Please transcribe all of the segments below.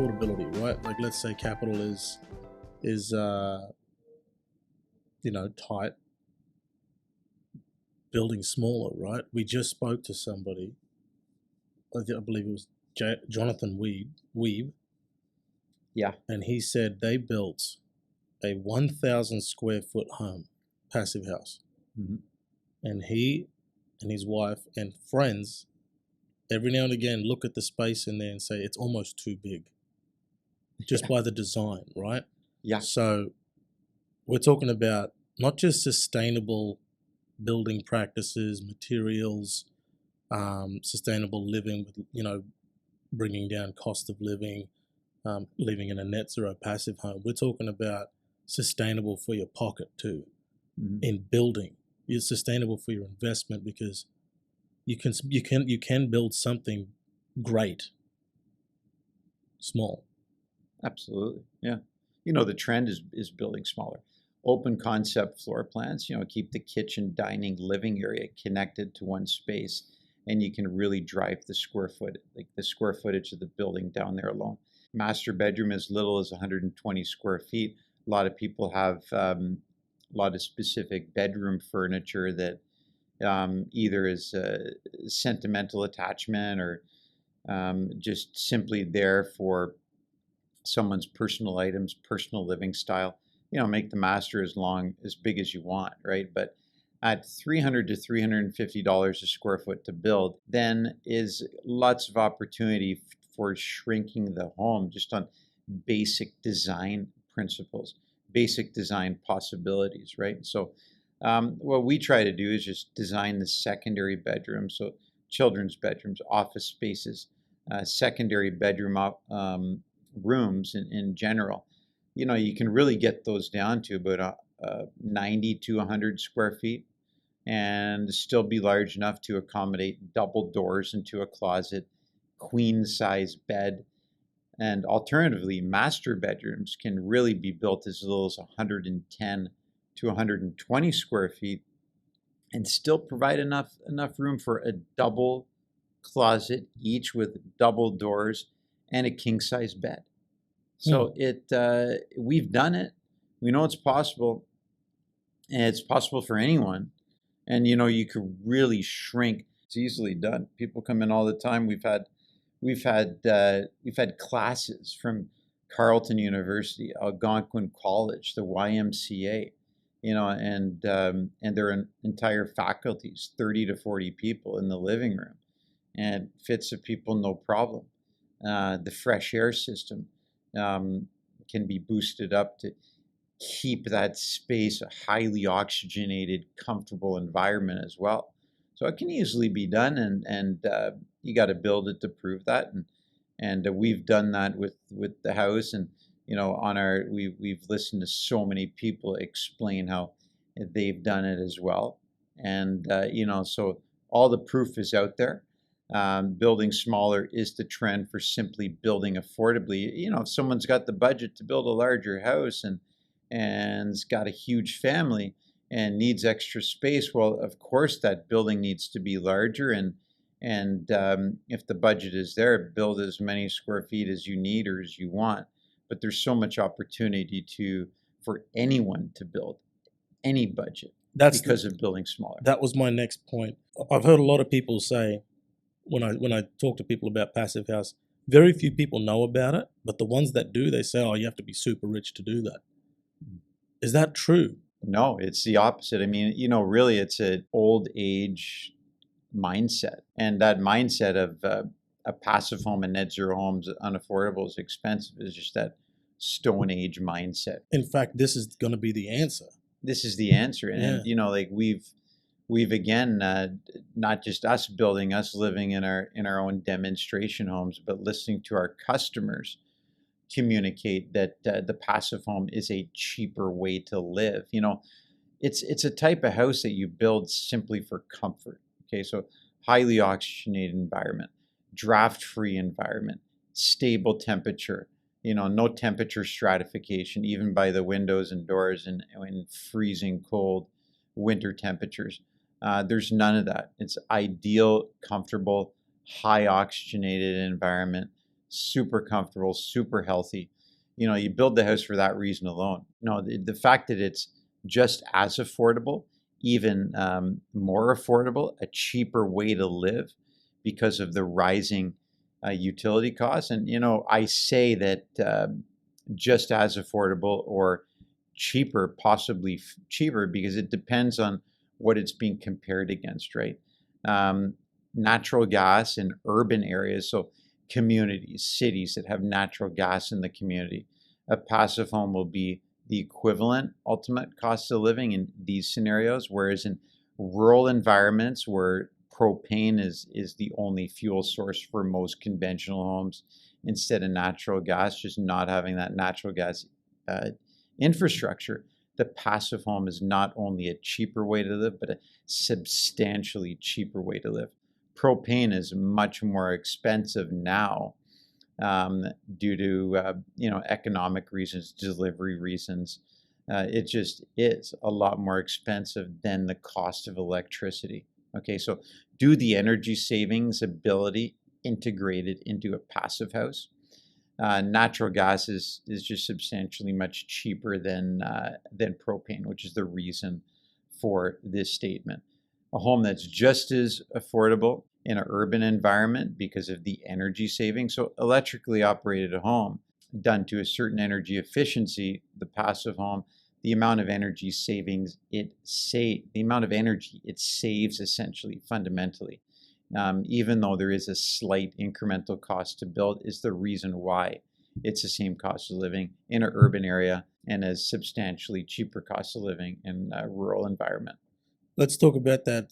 affordability, right? Like, let's say capital is tight, building smaller, right? We just spoke to somebody, I believe it was Jonathan Weeb, Yeah. and he said they built a 1,000 square foot home, passive house. Mm-hmm. And he and his wife and friends every now and again look at the space in there and say it's almost too big, just by the design, right? Yeah. So we're talking about not just sustainable building practices, materials, sustainable living with, bringing down cost of living, living in a net zero passive home. We're talking about sustainable for your pocket too. Mm-hmm. In building, it's sustainable for your investment because you can build something great small. Absolutely. Yeah. The trend is building smaller. Open concept floor plans, keep the kitchen, dining, living area connected to one space, and you can really drive the square footage of the building down there alone. Master bedroom as little as 120 square feet. A lot of people have a lot of specific bedroom furniture that either is a sentimental attachment or just simply there for someone's personal items, personal living style. Make the master as big as you want, right? But at $300 to $350 a square foot to build, then is lots of opportunity for shrinking the home just on basic design principles, basic design possibilities, right? So what we try to do is just design the secondary bedroom, so children's bedrooms, office spaces, secondary bedroom rooms in general. You can really get those down to about 90 to 100 square feet and still be large enough to accommodate double doors into a closet, queen size bed. And alternatively, master bedrooms can really be built as little as 110 to 120 square feet and still provide enough room for a double closet, each with double doors and a king size bed. So we've done it. We know it's possible, and it's possible for anyone. And you could really shrink. It's easily done. People come in all the time. We've had classes from Carleton University, Algonquin College, the YMCA, and their entire faculties, 30 to 40 people in the living room, and fits of people no problem. The fresh air system can be boosted up to keep that space a highly oxygenated, comfortable environment as well. So it can easily be done, and you got to build it to prove that. And we've done that with the house, and we've listened to so many people explain how they've done it as well, and so all the proof is out there. Building smaller is the trend for simply building affordably. If someone's got the budget to build a larger house and's got a huge family and needs extra space, well, of course that building needs to be larger. And if the budget is there, build as many square feet as you need or as you want. But there's so much opportunity for anyone to build any budget because of building smaller. That was my next point. I've heard a lot of people say, when I talk to people about passive house, very few people know about it, but the ones that do, they say, oh, you have to be super rich to do that. Is that true? No, it's the opposite. I mean, really it's an old age mindset. And that mindset of a passive home and net zero homes, unaffordable, is expensive, is just that Stone Age mindset. In fact, this is going to be the answer. This is the answer. And, we've again, not just us building, us living in our own demonstration homes, but listening to our customers communicate that the passive home is a cheaper way to live. It's a type of house that you build simply for comfort. Okay, so highly oxygenated environment, draft-free environment, stable temperature. No temperature stratification, even by the windows and doors in freezing cold winter temperatures. There's none of that. It's ideal, comfortable, high oxygenated environment, super comfortable, super healthy. You build the house for that reason alone. The fact that it's just as affordable, even more affordable, a cheaper way to live because of the rising utility costs. And, I say that just as affordable or cheaper, possibly cheaper, because it depends on what it's being compared against, right? Um, Natural gas in urban areas, so communities, cities that have natural gas in the community, a passive home will be the equivalent ultimate cost of living in these scenarios, whereas in rural environments where propane is the only fuel source for most conventional homes instead of natural gas, just not having that natural gas uh, infrastructure, the passive home is not only a cheaper way to live, but a substantially cheaper way to live. Propane is much more expensive now due to economic reasons, delivery reasons. It just is a lot more expensive than the cost of electricity. Okay, so do the energy savings ability integrated into a passive house. Natural gas is just substantially much cheaper than propane, which is the reason for this statement. A home that's just as affordable in an urban environment because of the energy savings. So electrically operated home done to a certain energy efficiency, the passive home, the amount of energy savings the amount of energy it saves essentially fundamentally, even though there is a slight incremental cost to build, is the reason why it's the same cost of living in an urban area and a substantially cheaper cost of living in a rural environment. Let's talk about that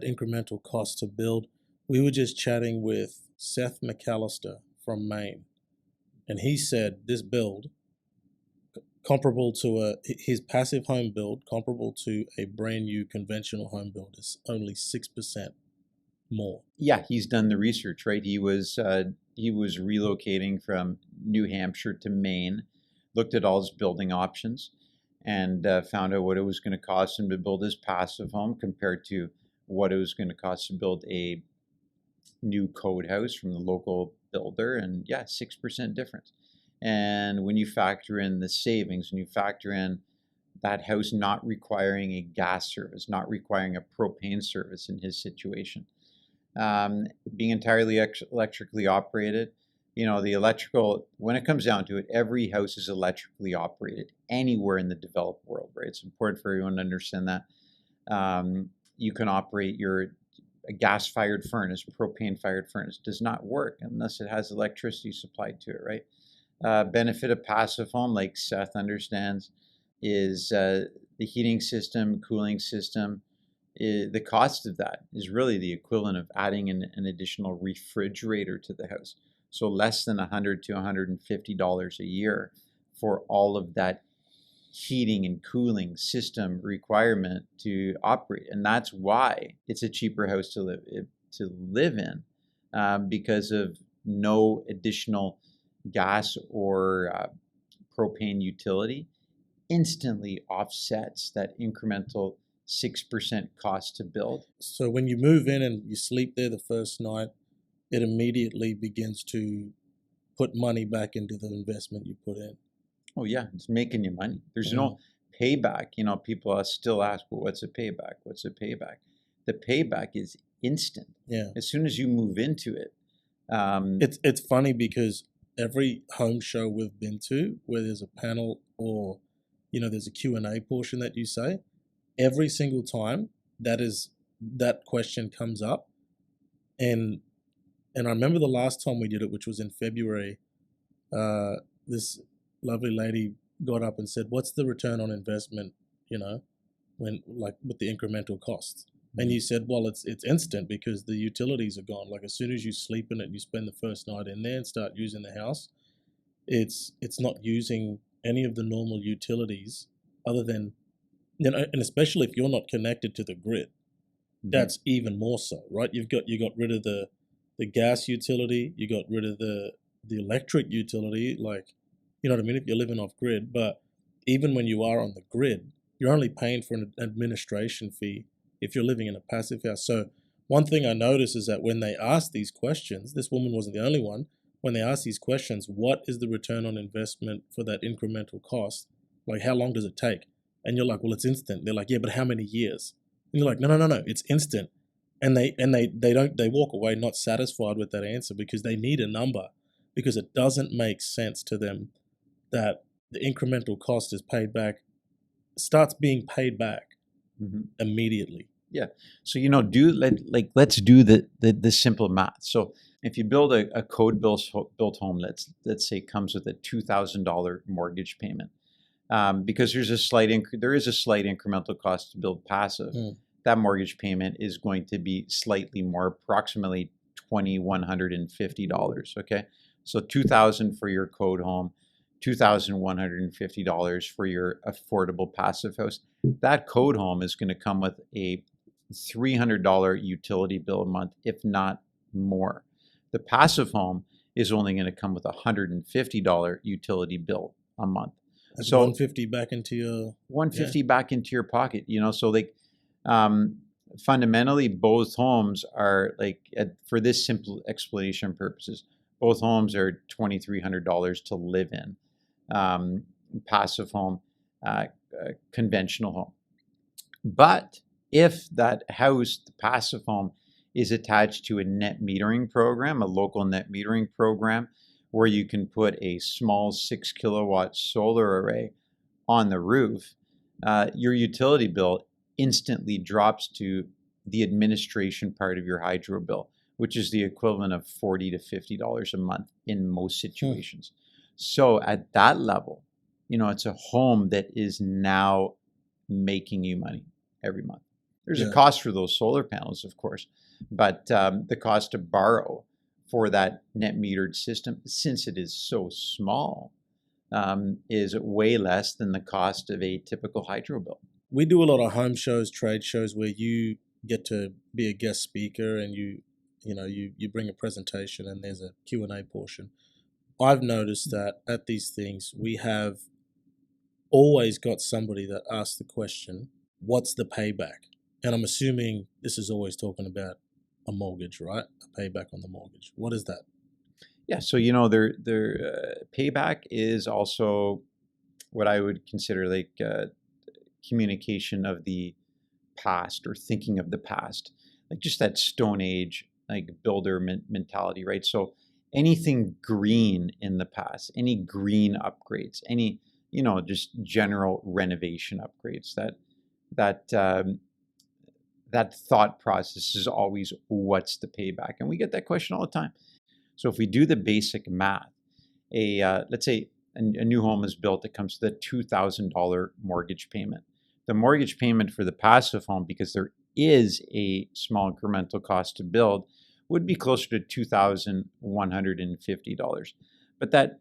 incremental cost to build. We were just chatting with Seth McAllister from Maine, and he said this build comparable to his passive home build comparable to a brand new conventional home build is only 6% more. Yeah, he's done the research, right? He was relocating from New Hampshire to Maine, looked at all his building options, and found out what it was going to cost him to build his passive home compared to what it was going to cost to build a new code house from the local builder. And yeah, 6% difference. And when you factor in the savings, when you factor in that house not requiring a gas service, not requiring a propane service in his situation, being entirely electrically operated. The electrical, when it comes down to it, every house is electrically operated anywhere in the developed world, right? It's important for everyone to understand that. You can operate a gas-fired furnace, propane-fired furnace does not work unless it has electricity supplied to it, right? Benefit of passive home, like Seth understands, is the heating system, cooling system. The cost of that is really the equivalent of adding an additional refrigerator to the house. So less than $100 to $150 a year for all of that heating and cooling system requirement to operate. And that's why it's a cheaper house to live in, because of no additional gas or propane utility instantly offsets that incremental 6% cost to build. So when you move in and you sleep there the first night, it immediately begins to put money back into the investment you put in. Oh yeah, it's making you money. There's Mm. no payback. People still ask, well, what's a payback? What's a payback? The payback is instant. Yeah. As soon as you move into it. It's funny because every home show we've been to where there's a panel or there's a Q&A portion that you say, every single time that question comes up, and I remember the last time we did it, which was in February. This lovely lady got up and said, "What's the return on investment?" When like with the incremental costs, and you said, "Well, it's instant because the utilities are gone. Like as soon as you sleep in it, you spend the first night in there and start using the house, it's not using any of the normal utilities other than." And especially if you're not connected to the grid, that's even more so, right? You got rid of the gas utility, you got rid of the electric utility, like you know what I mean, if you're living off grid. But even when you are on the grid, you're only paying for an administration fee if you're living in a passive house. So one thing I noticed is that when they asked these questions, this woman wasn't the only one, when they ask these questions, what is the return on investment for that incremental cost? Like, how long does it take? And you're like, well, it's instant. They're like, yeah, but how many years? And you're like, no, it's instant. And they walk away not satisfied with that answer because they need a number, because it doesn't make sense to them that the incremental cost is paid back, starts being paid back immediately. Yeah. So let's do the simple math. So if you build a code built home, let's say comes with a $2,000 mortgage payment, because there is a slight incremental cost to build passive. That mortgage payment is going to be slightly more, approximately $2,150. Okay, so $2,000 for your code home, $2,150 for your affordable passive house. That code home is going to come with a $300 utility bill a month, if not more. The passive home is only going to come with a $150 utility bill a month. That's so 150 back into your 150 back into your pocket. So like fundamentally, both homes are like, for this simple explanation purposes, both homes are $2,300 to live in. Passive home, conventional home. But if that house, the passive home, is attached to a net metering program, a local net metering program, where you can put a small 6 kilowatt solar array on the roof, your utility bill instantly drops to the administration part of your hydro bill, which is the equivalent of $40 to $50 a month in most situations. So at that level, it's a home that is now making you money every month. There's a cost for those solar panels, of course, but the cost to borrow for that net metered system, since it is so small, is way less than the cost of a typical hydro bill. We do a lot of home shows, trade shows, where you get to be a guest speaker and you bring a presentation and there's a Q&A portion. I've noticed that at these things, we have always got somebody that asks the question, what's the payback? And I'm assuming this is always talking about a mortgage, right? A payback on the mortgage. What is that? Yeah, so their payback is also what I would consider like communication of the past, or thinking of the past, like just that Stone Age like builder mentality, right? So anything green in the past, any green upgrades, any just general renovation upgrades, that thought process is always, what's the payback? And we get that question all the time. So if we do the basic math, let's say a new home is built that comes with a $2,000 mortgage payment. The mortgage payment for the passive home, because there is a small incremental cost to build, would be closer to $2,150. But that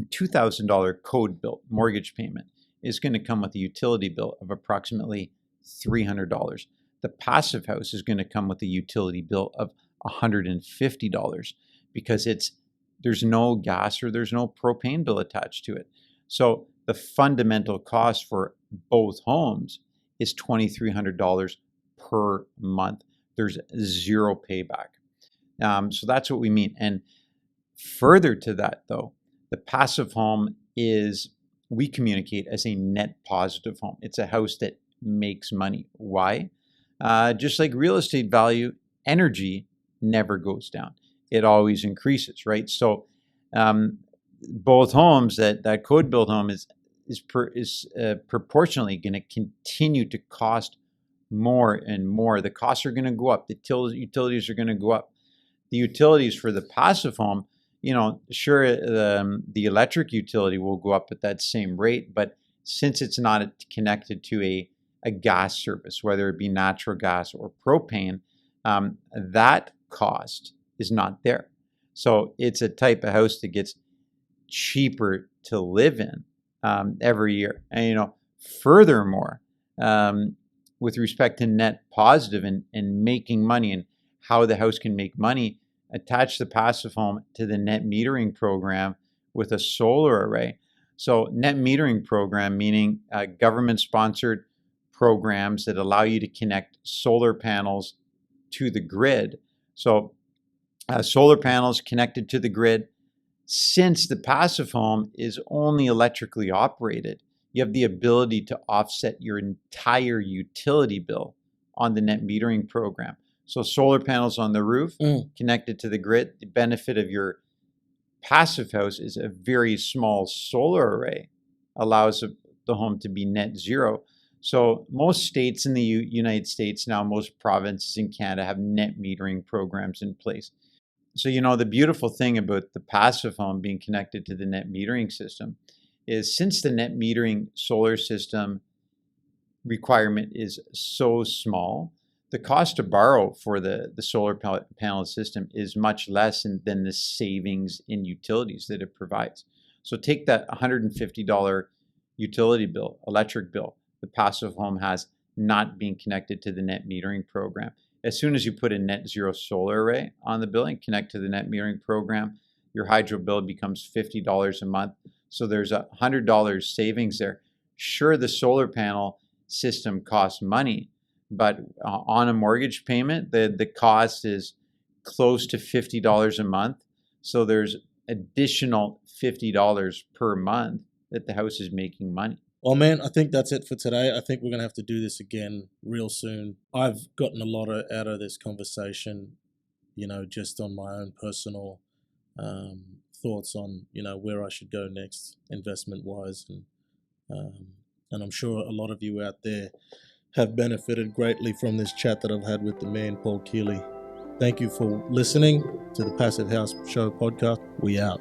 $2,000 code built mortgage payment is going to come with a utility bill of approximately $300. The passive house is going to come with a utility bill of $150 because there's no gas or there's no propane bill attached to it. So the fundamental cost for both homes is $2,300 per month. There's zero payback. So that's what we mean. And further to that, though, the passive home we communicate as a net positive home. It's a house that makes money. Why? Just like real estate value, energy never goes down. It always increases, right? So both homes, that code built home is proportionally going to continue to cost more and more. The costs are going to go up. The utilities are going to go up. The utilities for the passive home, sure, the electric utility will go up at that same rate, but since it's not connected to a gas service, whether it be natural gas or propane, that cost is not there. So it's a type of house that gets cheaper to live in every year. And furthermore, with respect to net positive and making money and how the house can make money, attach the passive home to the net metering program with a solar array. So net metering program, meaning government-sponsored programs that allow you to connect solar panels to the grid. So solar panels connected to the grid. Since the passive home is only electrically operated, you have the ability to offset your entire utility bill on the net metering program. So solar panels on the roof connected to the grid. The benefit of your passive house is a very small solar array allows the home to be net zero. So most states in the United States now, most provinces in Canada have net metering programs in place. So, the beautiful thing about the passive home being connected to the net metering system is since the net metering solar system requirement is so small, the cost to borrow for the solar panel system is much less than the savings in utilities that it provides. So take that $150 utility bill, electric bill, the passive home has not being connected to the net metering program. As soon as you put a net zero solar array on the building, connect to the net metering program, your hydro bill becomes $50 a month. So there's $100 savings there. Sure, the solar panel system costs money, but on a mortgage payment, the cost is close to $50 a month. So there's additional $50 per month that the house is making money. Well, man, I think that's it for today. I think we're going to have to do this again real soon. I've gotten a lot out of this conversation, just on my own personal thoughts on, where I should go next investment-wise. And I'm sure a lot of you out there have benefited greatly from this chat that I've had with the man, Paul Keeley. Thank you for listening to the Passive House Show podcast. We out.